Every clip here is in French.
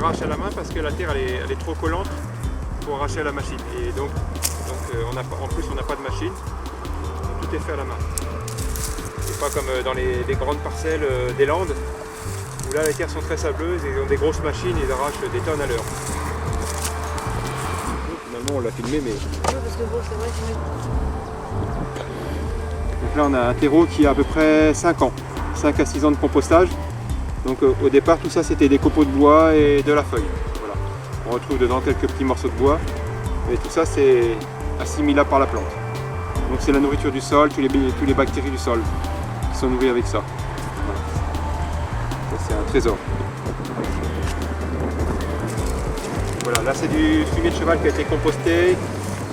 arrache à la main parce que la terre elle est trop collante pour arracher à la machine. Et donc en plus on n'a pas de machine, donc tout est fait à la main. C'est pas comme dans les grandes parcelles des Landes, où là les terres sont très sableuses et ils ont des grosses machines, ils arrachent des tonnes à l'heure. Finalement on l'a filmé mais... Parce que bon, c'est vrai, donc là on a un terreau qui a à peu près 5 ans, 5 à 6 ans de compostage. Donc au départ tout ça c'était des copeaux de bois et de la feuille. Voilà. On retrouve dedans quelques petits morceaux de bois, mais tout ça c'est assimilable par la plante. Donc c'est la nourriture du sol, tous les bactéries du sol qui sont nourries avec ça. Voilà. Ça c'est un trésor. Voilà, là c'est du fumier de cheval qui a été composté,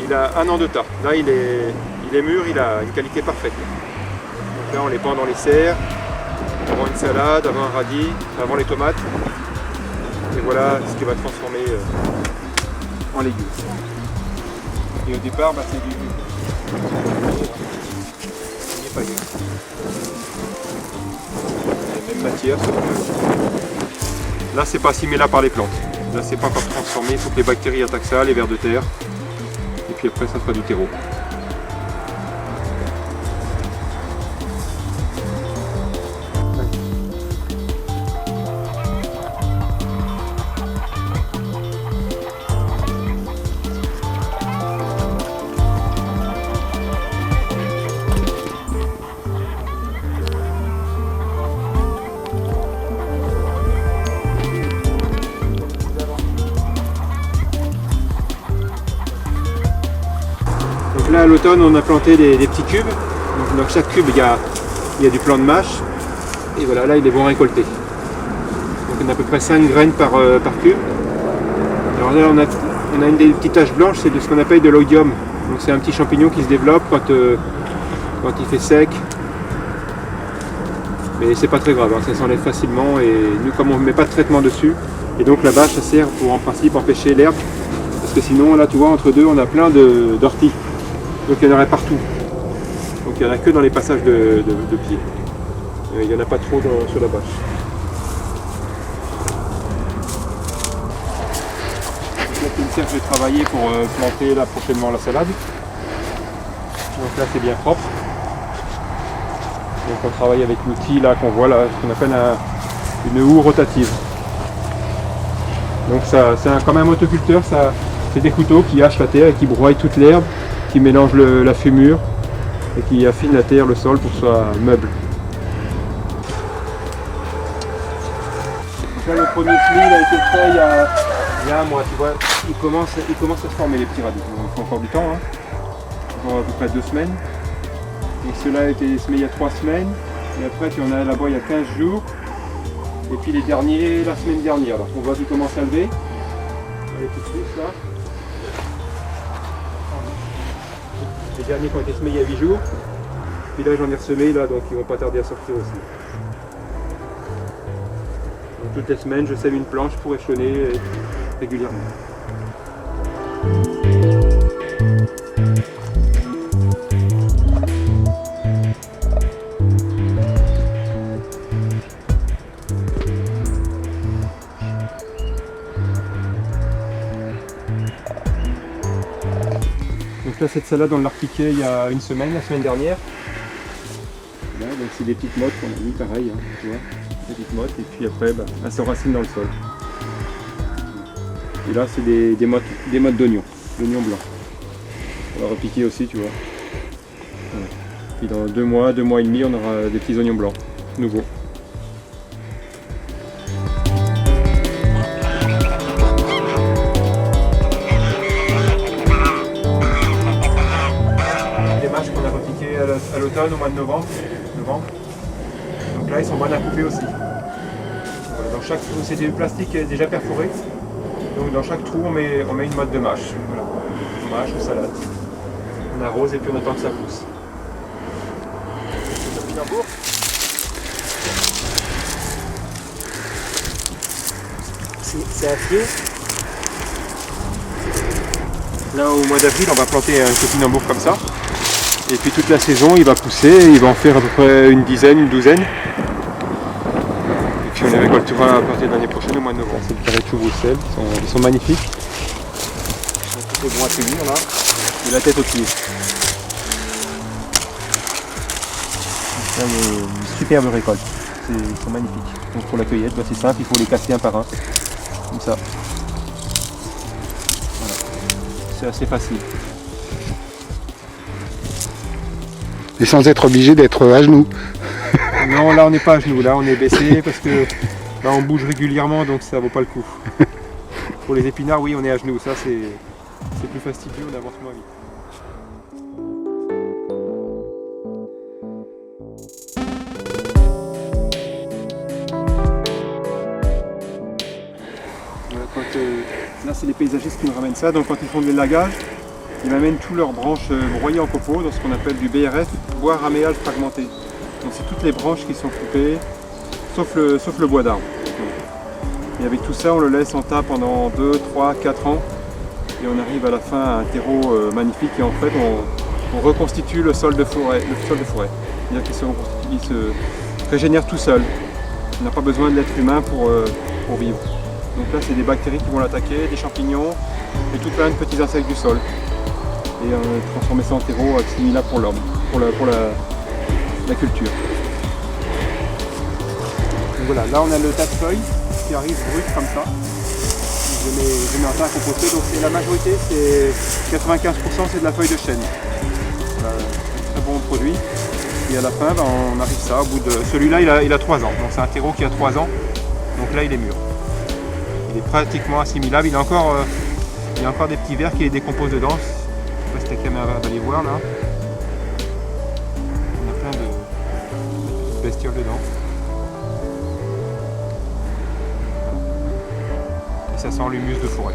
il a 1 an de tas. Là il est mûr, il a une qualité parfaite. Donc là on les pend dans les serres, avant une salade, avant un radis, avant les tomates. Et voilà ce qui va transformer en légumes. Et au départ c'est du fumier pailleux. La même matière. Là c'est pas assimilable par les plantes. Là c'est pas encore transformé, il faut que les bactéries attaquent ça, les vers de terre. Et puis après ça fera du terreau. Donc là à l'automne on a planté des petits cubes. Donc dans chaque cube il y a du plant de mâche. Et voilà, là ils les vont récolter. Donc on a à peu près 5 graines par cube. Alors là on a une des petites taches blanches, c'est de ce qu'on appelle de l'oïdium. Donc c'est un petit champignon qui se développe quand il fait sec. Mais c'est pas très grave, hein, ça s'enlève facilement et nous comme on ne met pas de traitement dessus, et donc la bâche ça sert pour en principe empêcher l'herbe. Parce que sinon là tu vois entre deux on a plein d'orties. Donc il y en aurait partout. Donc il n'y en a que dans les passages de pied. Il n'y en a pas trop sur la bâche. Là c'est une serre que j'ai travaillé pour planter là prochainement la salade. Donc là c'est bien propre. Donc on travaille avec l'outil là qu'on voit là, ce qu'on appelle une houe rotative. Donc ça c'est comme un motoculteur, c'est des couteaux qui hachent la terre et qui broient toute l'herbe, qui mélangent la fumure et qui affinent la terre, le sol pour que ce soit meuble. Donc là le premier semis il a été fait il y a 1 mois, tu vois, il commence à se former les petits radis. Il faut encore du temps, hein. Encore à peu près 2 semaines. Donc ceux-là a été semé il y a 3 semaines, et après tu en as là-bas il y a 15 jours, et puis les derniers la semaine dernière. Alors on voit qu'ils commencent à lever, les petites pousses là. Les derniers qui ont été semés il y a 8 jours, puis là j'en ai ressemé là, donc ils vont pas tarder à sortir aussi. Donc toutes les semaines je sème une planche pour échelonner régulièrement. Donc là cette salade on l'a repiquée il y a 1 semaine, la semaine dernière. Là, donc c'est des petites mottes qu'on a mis pareil, hein, tu vois, des petites mottes, et puis après elles s'enracinent dans le sol. Et là c'est des mottes d'oignons, d'oignons blancs. On va repiquer aussi, tu vois. Voilà. Puis dans 2 mois, 2 mois et demi on aura des petits oignons blancs, nouveaux. À l'automne, au mois de novembre. Donc là ils sont bonnes à couper aussi. Voilà, dans chaque trou, c'est du plastique déjà perforé. Donc dans chaque trou on met une motte de mâche. Voilà. Mâche ou salade. On arrose et puis on attend que ça pousse. C'est à pied. Là au mois d'avril on va planter un topinambour comme ça. Et puis toute la saison il va pousser, il va en faire à peu près une dizaine, une douzaine. Et puis on les récoltera à partir de l'année prochaine au mois de novembre. C'est le carré de chou Bruxelles, ils sont magnifiques. Ils sont bons à cueillir là, de la tête aux pieds. Là, il y a une superbe récolte, ils sont magnifiques. Donc pour la cueillette, c'est simple, il faut les casser un par un, comme ça. Voilà. C'est assez facile. Et sans être obligé d'être à genoux. Non, là on n'est pas à genoux, là on est baissé parce que là on bouge régulièrement donc ça vaut pas le coup. Pour les épinards, oui, on est à genoux, ça c'est plus fastidieux, on avance moins vite. Là c'est les paysagistes qui nous ramènent ça, donc quand ils font de l'élagage, ils m'amènent tous leurs branches broyées en copeaux dans ce qu'on appelle du BRF, bois raméal fragmenté. Donc c'est toutes les branches qui sont coupées, sauf le bois d'arbre. Et avec tout ça, on le laisse en tas pendant 2, 3, 4 ans. Et on arrive à la fin à un terreau magnifique. Et en fait, on reconstitue le sol de forêt. C'est-à-dire qu'il se régénère tout seul. On n'a pas besoin de l'être humain pour vivre. Donc là, c'est des bactéries qui vont l'attaquer, des champignons et tout plein de petits insectes du sol. Et transformer ça en terreau assimilable pour l'homme, pour la culture. Donc voilà, là on a le tas de feuilles qui arrive brut comme ça. Je mets en tas à composter, donc la majorité, c'est 95% c'est de la feuille de chêne. Voilà, très bon produit. Et à la fin, on arrive ça au bout de. Celui-là il a 3 ans, donc c'est un terreau qui a 3 ans. Donc là il est mûr. Il est pratiquement assimilable. Il y a encore des petits vers qui les décomposent dedans. Je sais pas si ta caméra va aller voir là. On a plein de bestioles dedans. Et ça sent l'humus de forêt.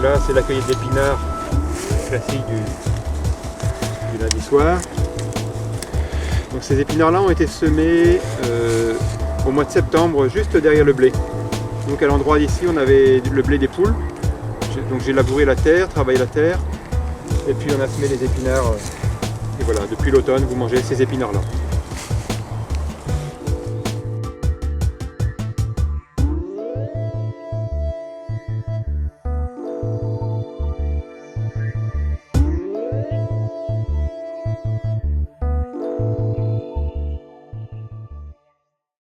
là, c'est la cueillette d'épinards classique du lundi soir. Donc ces épinards-là ont été semés au mois de septembre, juste derrière le blé. Donc à l'endroit d'ici, on avait le blé des poules. Donc j'ai labouré la terre, travaillé la terre, et puis on a semé les épinards. Et voilà, depuis l'automne, vous mangez ces épinards-là.